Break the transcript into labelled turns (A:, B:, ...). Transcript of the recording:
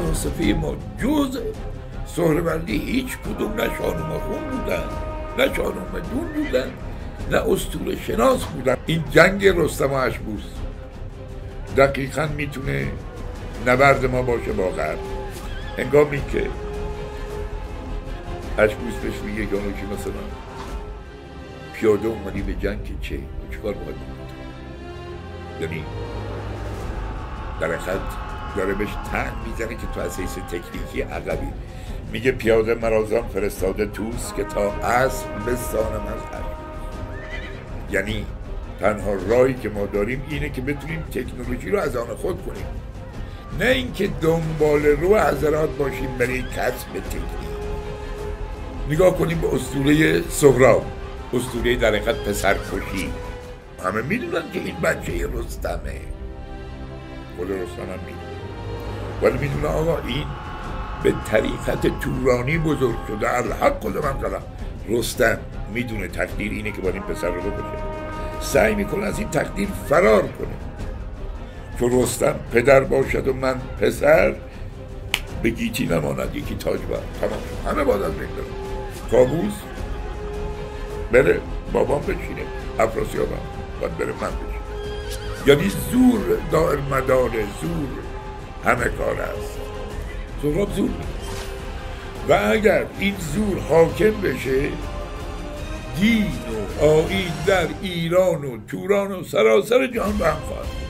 A: فلاسفه ما جز سهروردی هیچ کدوم نه شاهنامه خون بودن، نه شاهنامه دون بودن، نه اسطوره شناس بودن. این جنگ رستم و اشکوبوس دقیقاً میتونه نبرد ما باشه با غرب. هنگامی که اشکوبوس بهش میگه که مثلا پیاده اومدی به جنگ که چیکار باید کنید؟ یعنی در خط داره بهش تن میزنه که تو از حیث تکنیکی عقبی. میگه پیاده مرازان فرستاده توست که تا اسب بستانم از اشکوبوس. یعنی تنها راهی که ما داریم اینه که بتونیم تکنولوژی رو از آن خود کنیم، نه اینکه دنبال رو حضرات باشیم برای کسب تکنیک. نگاه کنیم به اسطوره سهراب، اسطوره در حقیقت پسرکشی. همه میدونن که این بچه رستمه، خود رستم هم میدونه، ولی میدونه آقا این به طریقت تورانی بزرگ شده. الحق کل من قلم. رستم میدونه تقدیر اینه که باید این پسر رو بکشه، سعی میکنه از این تقدیر فرار کنه. چون رستم پدر باشد و من پسر، به گیتی نماند یکی تاج بر. تمام همه باید از بین برن. کابوس بره بابام بشینه، افراسیاب هم باید بره من بشینه. یعنی زور دائر مدار، زور همه کار است. سهراب زور میده و اگر این زور حاکم بشه، دین و آیین در ایران و توران و سراسر جهان به هم خواهد.